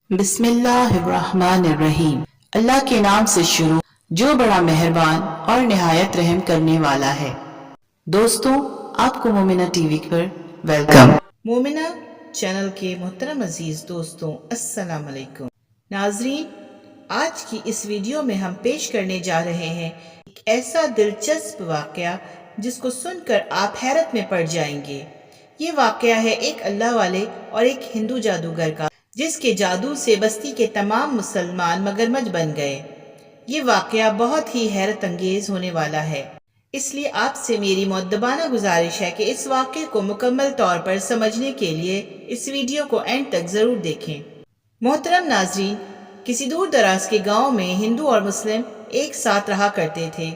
بسم اللہ الرحمن الرحیم۔ اللہ کے نام سے شروع جو بڑا مہربان اور نہایت رحم کرنے والا ہے۔ دوستوں، آپ کو مومنہ ٹی وی پر ویلکم۔ مومنہ چینل کے محترم عزیز دوستوں، السلام علیکم۔ ناظرین، آج کی اس ویڈیو میں ہم پیش کرنے جا رہے ہیں ایک ایسا دلچسپ واقعہ جس کو سن کر آپ حیرت میں پڑ جائیں گے۔ یہ واقعہ ہے ایک اللہ والے اور ایک ہندو جادوگر کا، جس کے جادو سے بستی کے تمام مسلمان مگرمچھ بن گئے۔ یہ واقعہ بہت ہی حیرت انگیز ہونے والا ہے، اس لیے آپ سے میری مؤدبانہ گزارش ہے کہ اس واقعے کو مکمل طور پر سمجھنے کے لیے اس ویڈیو کو اینڈ تک ضرور دیکھیں۔ محترم ناظرین، کسی دور دراز کے گاؤں میں ہندو اور مسلم ایک ساتھ رہا کرتے تھے۔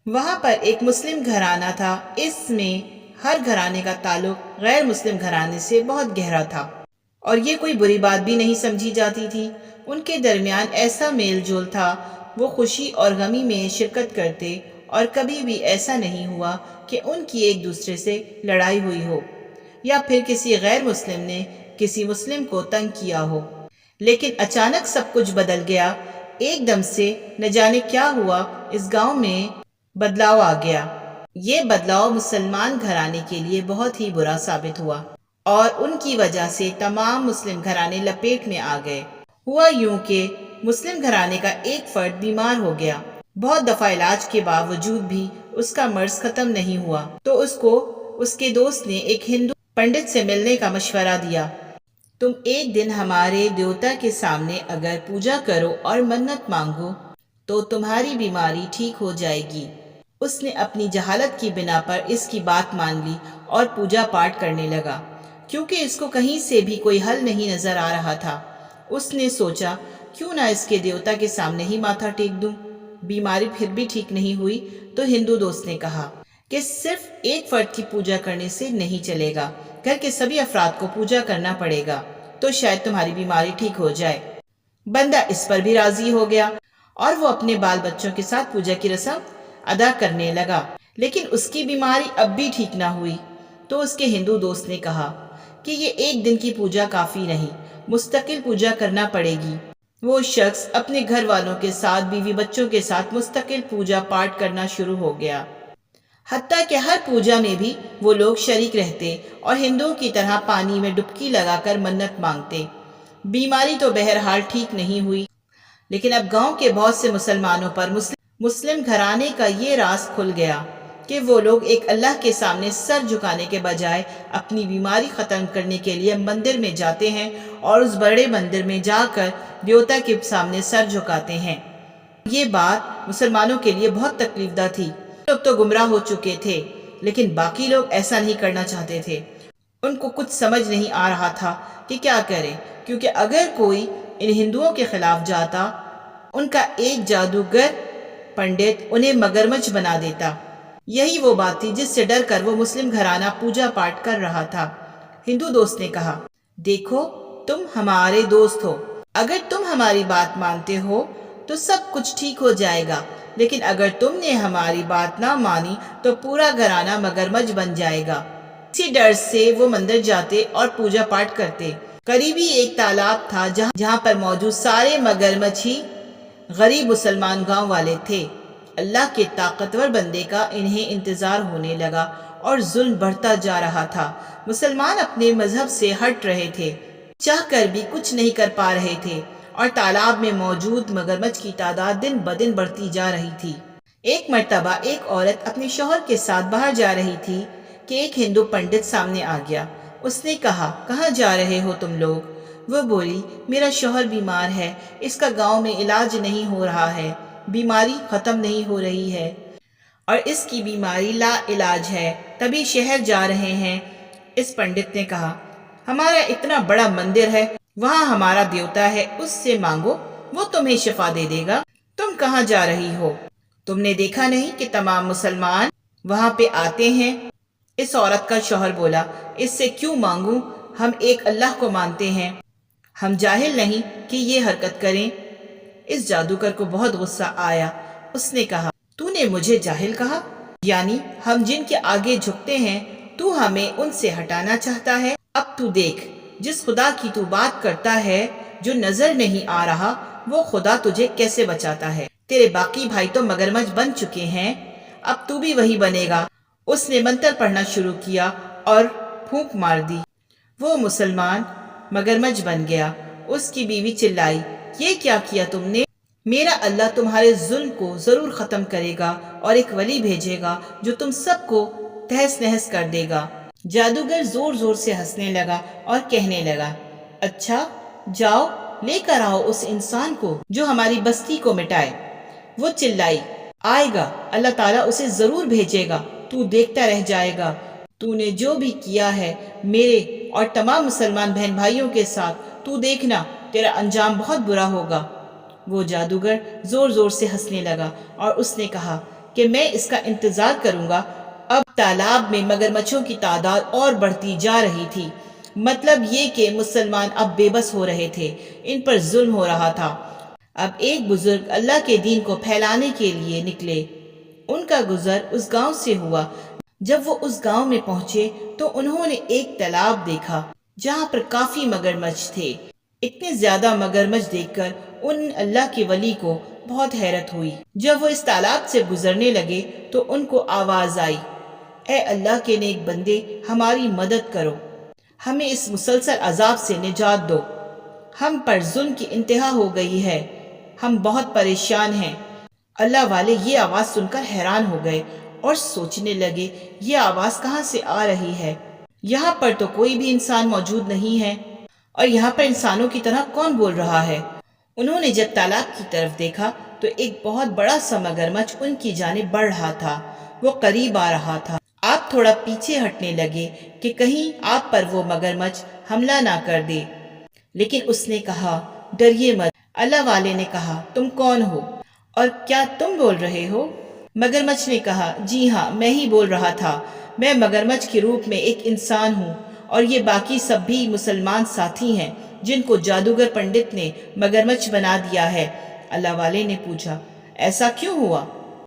وہاں پر ایک مسلم گھرانہ تھا، اس میں ہر گھرانے کا تعلق غیر مسلم گھرانے سے بہت گہرا تھا، اور یہ کوئی بری بات بھی نہیں سمجھی جاتی تھی۔ ان کے درمیان ایسا میل جول تھا، وہ خوشی اور غمی میں شرکت کرتے، اور کبھی بھی ایسا نہیں ہوا کہ ان کی ایک دوسرے سے لڑائی ہوئی ہو، یا پھر کسی غیر مسلم نے کسی مسلم کو تنگ کیا ہو۔ لیکن اچانک سب کچھ بدل گیا۔ ایک دم سے نہ جانے کیا ہوا، اس گاؤں میں بدلاؤ آ گیا۔ یہ بدلاؤ مسلمان گھرانے کے لیے بہت ہی برا ثابت ہوا، اور ان کی وجہ سے تمام مسلم گھرانے لپیٹ میں آ گئے۔ ہوا یوں کہ مسلم گھرانے کا ایک فرد بیمار ہو گیا۔ بہت دفعہ علاج کے باوجود بھی اس کا مرض ختم نہیں ہوا، تو اس کو اس کے دوست نے ایک ہندو پنڈت سے ملنے کا مشورہ دیا۔ تم ایک دن ہمارے دیوتا کے سامنے اگر پوجا کرو اور منت مانگو تو تمہاری بیماری ٹھیک ہو جائے گی۔ اس نے اپنی جہالت کی بنا پر اس کی بات مان لی اور پوجا پاٹ کرنے لگا۔ کیونکہ اس کو کہیں سے بھی کوئی حل نہیں نظر آ رہا تھا، اس نے سوچا کیوں نہ اس کے دیوتا کے سامنے ہی ماتھا ٹیک دوں۔ بیماری پھر بھی ٹھیک نہیں ہوئی تو ہندو دوست نے کہا کہ صرف ایک فرد کی پوجا کرنے سے نہیں چلے گا، گھر کے سبھی افراد کو پوجا کرنا پڑے گا، تو شاید تمہاری بیماری ٹھیک ہو جائے۔ بندہ اس پر بھی راضی ہو گیا اور وہ اپنے بال بچوں کے ساتھ پوجا کی رسم ادا کرنے لگا۔ لیکن اس کی بیماری اب بھی ٹھیک نہ ہوئی، تو اس کے ہندو دوست نے کہا کہ یہ ایک دن کی پوجا کافی نہیں، مستقل پوجا کرنا پڑے گی۔ وہ شخص اپنے گھر والوں کے ساتھ، بیوی بچوں کے ساتھ مستقل پوجا پاٹ کرنا شروع ہو گیا۔ حتیٰ کہ ہر پوجا میں بھی وہ لوگ شریک رہتے اور ہندوؤں کی طرح پانی میں ڈبکی لگا کر منت مانگتے۔ بیماری تو بہرحال ٹھیک نہیں ہوئی، لیکن اب گاؤں کے بہت سے مسلمانوں پر مسلم گھرانے کا یہ راز کھل گیا کہ وہ لوگ ایک اللہ کے سامنے سر جھکانے کے بجائے اپنی بیماری ختم کرنے کے لیے مندر میں جاتے ہیں، اور اس بڑے مندر میں جا کر دیوتا کے سامنے سر جھکاتے ہیں۔ یہ بات مسلمانوں کے لیے بہت تکلیف دہ تھی۔ لوگ تو گمراہ ہو چکے تھے، لیکن باقی لوگ ایسا نہیں کرنا چاہتے تھے۔ ان کو کچھ سمجھ نہیں آ رہا تھا کہ کیا کریں، کیونکہ اگر کوئی ان ہندوؤں کے خلاف جاتا، ان کا ایک جادوگر پنڈت انہیں مگرمچھ بنا دیتا۔ یہی وہ بات تھی جس سے ڈر کر وہ مسلم گھرانہ پوجا پاٹ کر رہا تھا۔ ہندو دوست نے کہا، دیکھو تم ہمارے دوست ہو، اگر تم ہماری بات مانتے ہو تو سب کچھ ٹھیک ہو جائے گا، لیکن اگر تم نے ہماری بات نہ مانی تو پورا گھرانہ مگرمچھ بن جائے گا۔ اسی ڈر سے وہ مندر جاتے اور پوجا پاٹ کرتے۔ قریبی ایک تالاب تھا جہاں پر موجود سارے مگرمچھ ہی غریب مسلمان گاؤں والے تھے۔ اللہ کے طاقتور بندے کا انہیں انتظار ہونے لگا اور ظلم بڑھتا جا رہا تھا۔ مسلمان اپنے مذہب سے ہٹ رہے تھے، چاہ کر بھی کچھ نہیں کر پا رہے تھے، اور تالاب میں موجود مگرمچھ کی تعداد دن بدن بڑھتی جا رہی تھی۔ ایک مرتبہ ایک عورت اپنے شوہر کے ساتھ باہر جا رہی تھی کہ ایک ہندو پنڈت سامنے آ گیا۔ اس نے کہا، کہاں جا رہے ہو تم لوگ؟ وہ بولی، میرا شوہر بیمار ہے، اس کا گاؤں میں علاج نہیں ہو رہا ہے، بیماری ختم نہیں ہو رہی ہے، اور اس کی بیماری لا علاج ہے، تبھی شہر جا رہے ہیں۔ اس پنڈت نے کہا، ہمارا اتنا بڑا مندر ہے، وہاں ہمارا دیوتا ہے، اس سے مانگو، وہ تمہیں شفا دے دے گا۔ تم کہاں جا رہی ہو؟ تم نے دیکھا نہیں کہ تمام مسلمان وہاں پہ آتے ہیں؟ اس عورت کا شوہر بولا، اس سے کیوں مانگوں، ہم ایک اللہ کو مانتے ہیں، ہم جاہل نہیں کہ یہ حرکت کریں۔ اس جادوگر کو بہت غصہ آیا۔ اس نے کہا، تو نے مجھے جاہل کہا؟ یعنی ہم جن کے آگے جھکتے ہیں تو ہمیں ان سے ہٹانا چاہتا ہے؟ اب تو دیکھ، جس خدا کی تو بات کرتا ہے جو نظر نہیں آ رہا وہ خدا تجھے کیسے بچاتا ہے؟ تیرے باقی بھائی تو مگرمچھ بن چکے ہیں، اب تو بھی وہی بنے گا۔ اس نے منتر پڑھنا شروع کیا اور پھونک مار دی۔ وہ مسلمان مگرمچھ بن گیا۔ اس کی بیوی چلائی، یہ کیا کیا تم نے؟ میرا اللہ تمہارے ظلم کو ضرور ختم کرے گا اور ایک ولی بھیجے گا جو تم سب کو تہس نہس کر دے گا۔ جادوگر زور زور سے ہنسنے لگا اور کہنے لگا، اچھا جاؤ لے کر آؤ اس انسان کو جو ہماری بستی کو مٹائے۔ وہ چلائی، آئے گا، اللہ تعالیٰ اسے ضرور بھیجے گا، تو دیکھتا رہ جائے گا۔ تو نے جو بھی کیا ہے میرے اور تمام مسلمان بہن بھائیوں کے ساتھ، تو دیکھنا تیرا انجام بہت برا ہوگا۔ وہ جادوگر زور زور سے ہنسنے لگا اور اس نے کہا کہ میں اس کا انتظار کروں گا۔ اب تالاب میں مگرمچھوں کی تعداد اور بڑھتی جا رہی تھی، مطلب یہ کہ مسلمان اب بے بس ہو رہے تھے، ان پر ظلم ہو رہا تھا۔ اب ایک بزرگ اللہ کے دین کو پھیلانے کے لیے نکلے۔ ان کا گزر اس گاؤں سے ہوا۔ جب وہ اس گاؤں میں پہنچے تو انہوں نے ایک تالاب دیکھا جہاں پر کافی مگرمچھ تھے۔ اتنے زیادہ مگرمچھ دیکھ کر ان اللہ کے ولی کو بہت حیرت ہوئی۔ جب وہ اس تالاب سے گزرنے لگے تو ان کو آواز آئی، اے اللہ کے نیک بندے، ہماری مدد کرو، ہمیں اس مسلسل عذاب سے نجات دو، ہم پر ظلم کی انتہا ہو گئی ہے، ہم بہت پریشان ہیں۔ اللہ والے یہ آواز سن کر حیران ہو گئے اور سوچنے لگے، یہ آواز کہاں سے آ رہی ہے؟ یہاں پر تو کوئی بھی انسان موجود نہیں ہے، اور یہاں پر انسانوں کی طرح کون بول رہا ہے؟ انہوں نے جب تالاب کی طرف دیکھا تو ایک بہت بڑا سا مگرمچھ ان کی جانب بڑھ رہا تھا۔ وہ قریب آ رہا تھا۔ آپ تھوڑا پیچھے ہٹنے لگے کہ کہیں آپ پر وہ مگرمچھ حملہ نہ کر دے، لیکن اس نے کہا، ڈریے مت۔ اللہ والے نے کہا، تم کون ہو اور کیا تم بول رہے ہو؟ مگرمچھ نے کہا، جی ہاں، میں ہی بول رہا تھا، میں مگرمچھ کے روپ میں ایک انسان ہوں، اور یہ باقی سب بھی مسلمان ساتھی ہیں جن کو جادوگر پنڈت نے مگرمچھ بنا دیا ہے۔ اللہ والے نے پوچھا، ایسا کیوں ہوا؟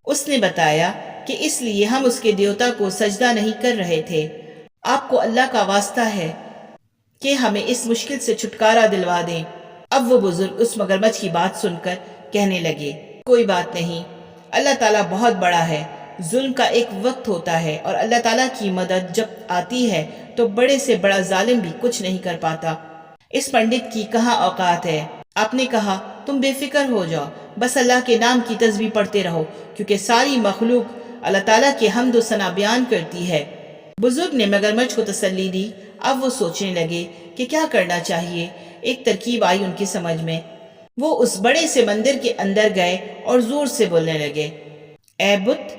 اس نے بتایا کہ اس لیے ہم اس کے دیوتا کو سجدہ نہیں کر رہے تھے۔ آپ کو اللہ کا واسطہ ہے کہ ہمیں اس مشکل سے چھٹکارا دلوا دیں۔ اب وہ بزرگ اس مگرمچھ کی بات سن کر کہنے لگے، کوئی بات نہیں، اللہ تعالیٰ بہت بڑا ہے، ظلم کا ایک وقت ہوتا ہے اور اللہ تعالیٰ کی مدد جب آتی ہے تو بڑے سے بڑا ظالم بھی کچھ نہیں کر پاتا۔ اس پنڈت کی کہاں اوقات ہے؟ آپ نے کہا، تم بے فکر ہو جاؤ، بس اللہ کے نام کی تسبیح پڑھتے رہو، کیونکہ ساری مخلوق اللہ تعالیٰ کے حمد و ثنا بیان کرتی ہے۔ بزرگ نے مگرمچھ کو تسلی دی۔ اب وہ سوچنے لگے کہ کیا کرنا چاہیے۔ ایک ترکیب آئی ان کی سمجھ میں۔ وہ اس بڑے سے مندر کے اندر گئے اور زور سے بولنے لگے، اے بت،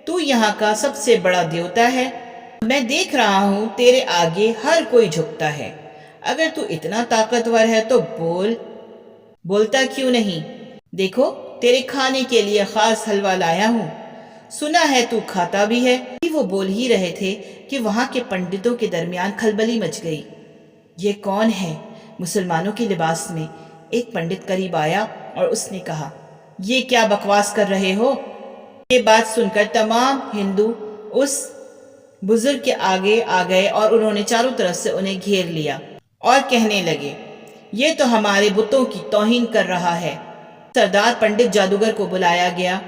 تو یہاں کا سب سے بڑا دیوتا ہے، میں دیکھ رہا ہوں تیرے آگے ہر کوئی جھکتا ہے، اگر تو اتنا طاقتور ہے تو بولتا کیوں نہیں؟ دیکھو تیرے کھانے کے لیے خاص حلوہ لایا ہوں، سنا ہے تو کھاتا بھی ہے۔ وہ بول ہی رہے تھے کہ وہاں کے پنڈتوں کے درمیان کھلبلی مچ گئی۔ یہ کون ہے؟ مسلمانوں کے لباس میں ایک پنڈت قریب آیا اور اس نے کہا، یہ کیا بکواس کر رہے ہو؟ یہ بات سن کر تمام ہندو اس بزرگ کے آگے آ گئے اور انہوں نے چاروں طرف سے انہیں گھیر لیا اور کہنے لگے، یہ تو ہمارے بتوں کی توہین کر رہا ہے۔ سردار پنڈت جادوگر کو بلایا گیا۔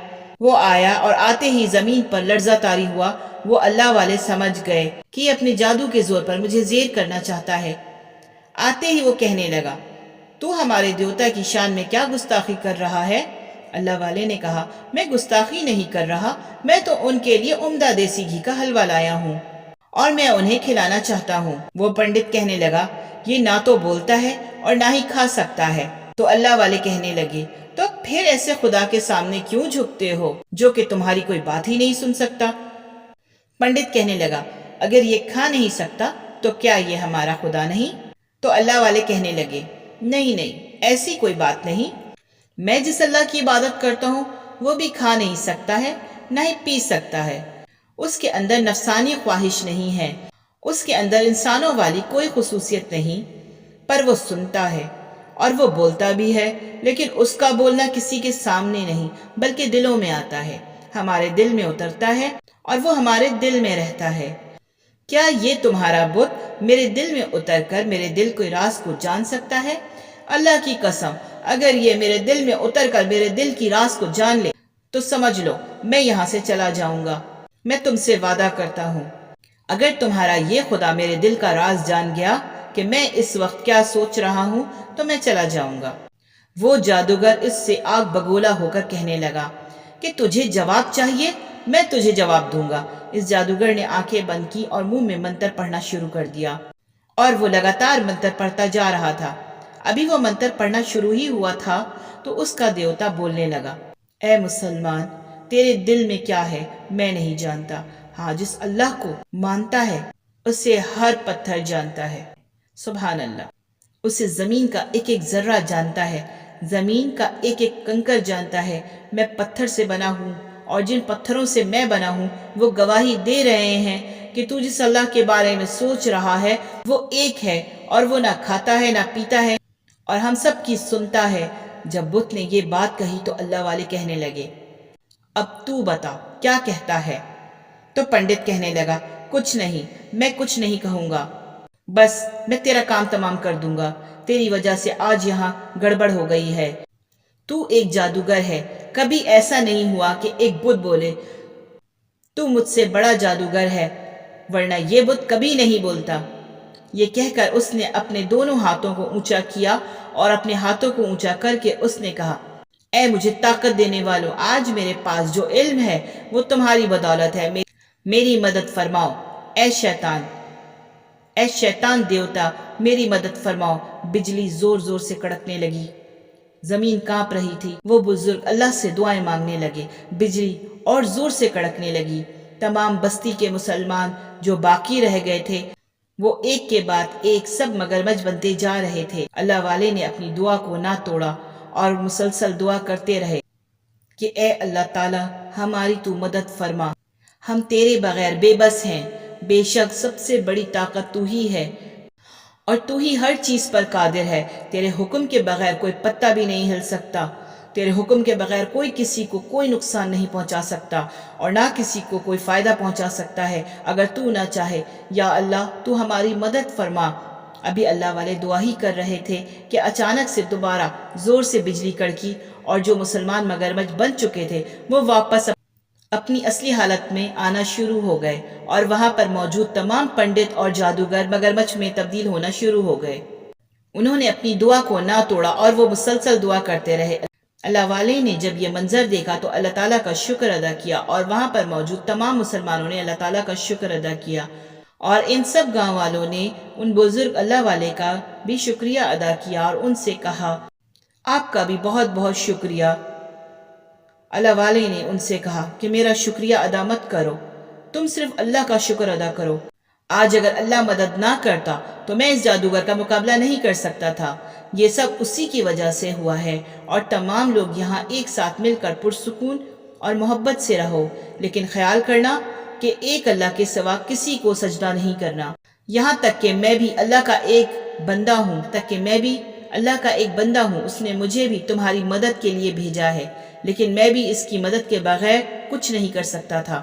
وہ آیا اور آتے ہی زمین پر لرزہ طاری ہوا۔ وہ اللہ والے سمجھ گئے کہ یہ اپنے جادو کے زور پر مجھے زیر کرنا چاہتا ہے۔ آتے ہی وہ کہنے لگا، تو ہمارے دیوتا کی شان میں کیا گستاخی کر رہا ہے؟ اللہ والے نے کہا، میں گستاخی نہیں کر رہا، میں تو ان کے لیے عمدہ دیسی گھی کا حلوہ لایا ہوں اور میں انہیں کھلانا چاہتا ہوں۔ وہ پنڈت کہنے لگا، یہ نہ تو بولتا ہے اور نہ ہی کھا سکتا ہے۔ تو اللہ والے کہنے لگے، تو پھر ایسے خدا کے سامنے کیوں جھکتے ہو جو کہ تمہاری کوئی بات ہی نہیں سن سکتا؟ پنڈت کہنے لگا، اگر یہ کھا نہیں سکتا تو کیا یہ ہمارا خدا نہیں؟ تو اللہ والے کہنے لگے، نہیں نہیں، ایسی کوئی بات نہیں، میں جس اللہ کی عبادت کرتا ہوں وہ بھی کھا نہیں سکتا ہے نہ ہی پی سکتا ہے، اس کے اندر نفسانی خواہش نہیں ہے، اس کے اندر انسانوں والی کوئی خصوصیت نہیں، پر وہ سنتا ہے اور وہ بولتا بھی ہے، لیکن اس کا بولنا کسی کے سامنے نہیں بلکہ دلوں میں آتا ہے، ہمارے دل میں اترتا ہے اور وہ ہمارے دل میں رہتا ہے۔ کیا یہ تمہارا بت میرے دل میں اتر کر میرے دل کے راز کو جان سکتا ہے؟ اللہ کی قسم اگر یہ میرے دل میں اتر کر میرے دل کی راز کو جان لے تو سمجھ لو میں یہاں سے چلا جاؤں گا۔ میں تم سے وعدہ کرتا ہوں اگر تمہارا یہ خدا میرے دل کا راز جان گیا کہ میں اس وقت کیا سوچ رہا ہوں تو میں چلا جاؤں گا۔ وہ جادوگر اس سے آگ بگولا ہو کر کہنے لگا کہ تجھے جواب چاہیے، میں تجھے جواب دوں گا۔ اس جادوگر نے آنکھیں بند کی اور منہ میں منتر پڑھنا شروع کر دیا اور وہ لگاتار منتر پڑھتا جا رہا تھا۔ ابھی وہ منتر پڑھنا شروع ہی ہوا تھا تو اس کا دیوتا بولنے لگا، اے مسلمان، تیرے دل میں کیا ہے میں نہیں جانتا، ہاں جس اللہ کو مانتا ہے اسے ہر پتھر جانتا ہے۔ سبحان اللہ، اسے زمین کا ایک ایک ذرہ جانتا ہے، زمین کا ایک ایک کنکر جانتا ہے۔ میں پتھر سے بنا ہوں اور جن پتھروں سے میں بنا ہوں وہ گواہی دے رہے ہیں کہ تو جس اللہ کے بارے میں سوچ رہا ہے وہ ایک ہے اور وہ نہ کھاتا ہے نہ پیتا ہے اور ہم سب کی سنتا ہے۔ جب بت نے یہ بات کہی تو اللہ والے کہنے لگے، اب تو بتا کیا کہتا ہے؟ تو پنڈت کہنے لگا، کچھ نہیں، میں کچھ نہیں کہوں گا، بس میں تیرا کام تمام کر دوں گا، تیری وجہ سے آج یہاں گڑبڑ ہو گئی ہے۔ تو ایک جادوگر ہے، کبھی ایسا نہیں ہوا کہ ایک بت بولے تو مجھ سے بڑا جادوگر ہے، ورنہ یہ بت کبھی نہیں بولتا۔ یہ کہہ کر اس نے اپنے دونوں ہاتھوں کو اونچا کیا اور اپنے ہاتھوں کو اونچا کر کے اس نے کہا، اے مجھے طاقت دینے والوں، آج میرے پاس جو علم ہے وہ تمہاری بدولت ہے، میری مدد فرماؤ۔ اے شیطان دیوتا میری مدد فرماؤ۔ بجلی زور زور سے کڑکنے لگی، زمین کانپ رہی تھی۔ وہ بزرگ اللہ سے دعائیں مانگنے لگے، بجلی اور زور سے کڑکنے لگی۔ تمام بستی کے مسلمان جو باقی رہ گئے تھے وہ ایک کے بعد ایک سب مگرمچھ بنتے جا رہے تھے۔ اللہ والے نے اپنی دعا کو نہ توڑا اور مسلسل دعا کرتے رہے کہ اے اللہ تعالی ہماری تو مدد فرما، ہم تیرے بغیر بے بس ہیں، بے شک سب سے بڑی طاقت تو ہی ہے اور تو ہی ہر چیز پر قادر ہے۔ تیرے حکم کے بغیر کوئی پتا بھی نہیں ہل سکتا، تیرے حکم کے بغیر کوئی کسی کو کوئی نقصان نہیں پہنچا سکتا اور نہ کسی کو کوئی فائدہ پہنچا سکتا ہے اگر تو نہ چاہے۔ یا اللہ تو ہماری مدد فرما۔ ابھی اللہ والے دعا ہی کر رہے تھے کہ اچانک سے دوبارہ زور سے بجلی کڑکی اور جو مسلمان مگرمچھ بن چکے تھے وہ واپس اپنی اصلی حالت میں آنا شروع ہو گئے اور وہاں پر موجود تمام پنڈت اور جادوگر مگرمچھ میں تبدیل ہونا شروع ہو گئے۔ انہوں نے اپنی دعا کو نہ توڑا اور وہ مسلسل دعا کرتے رہے۔ اللہ والے نے جب یہ منظر دیکھا تو اللہ تعالیٰ کا شکر ادا کیا اور وہاں پر موجود تمام مسلمانوں نے اللہ تعالیٰ کا شکر ادا کیا اور ان سب گاؤں والوں نے ان بزرگ اللہ والے کا بھی شکریہ ادا کیا اور ان سے کہا، آپ کا بھی بہت بہت شکریہ۔ اللہ والے نے ان سے کہا کہ میرا شکریہ ادا مت کرو، تم صرف اللہ کا شکر ادا کرو۔ آج اگر اللہ مدد نہ کرتا تو میں اس جادوگر کا مقابلہ نہیں کر سکتا تھا۔ یہ سب اسی کی وجہ سے ہوا ہے اور تمام لوگ یہاں ایک ساتھ مل کر پرسکون اور محبت سے رہو، لیکن خیال کرنا کہ ایک اللہ کے سوا کسی کو سجدہ نہیں کرنا۔ یہاں تک کہ میں بھی اللہ کا ایک بندہ ہوں، اس نے مجھے بھی تمہاری مدد کے لیے بھیجا ہے، لیکن میں بھی اس کی مدد کے بغیر کچھ نہیں کر سکتا تھا۔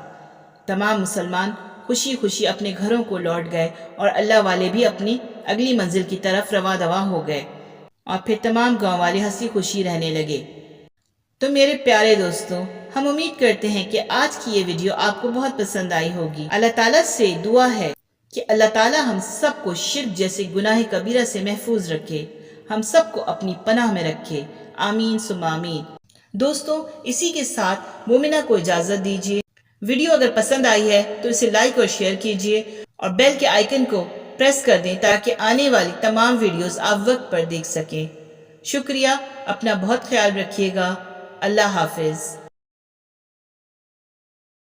تمام مسلمان خوشی خوشی اپنے گھروں کو لوٹ گئے اور اللہ والے بھی اپنی اگلی منزل کی طرف رواں دواں ہو گئے اور پھر تمام گاؤں والے ہنسی خوشی رہنے لگے۔ تو میرے پیارے دوستوں، ہم امید کرتے ہیں کہ آج کی یہ ویڈیو آپ کو بہت پسند آئی ہوگی۔ اللہ تعالیٰ سے دعا ہے کہ اللہ تعالیٰ ہم سب کو شرک جیسے گناہ کبیرہ سے محفوظ رکھے، ہم سب کو اپنی پناہ میں رکھے، آمین ثم آمین۔ دوستوں، اسی کے ساتھ مومنہ کو اجازت دیجیے۔ ویڈیو اگر پسند آئی ہے تو اسے لائک اور شیئر کیجیے اور بیل کے آئیکن کو پریس کر دیں تاکہ آنے والی تمام ویڈیوز آپ وقت پر دیکھ سکیں۔ شکریہ، اپنا بہت خیال رکھیے گا۔ اللہ حافظ۔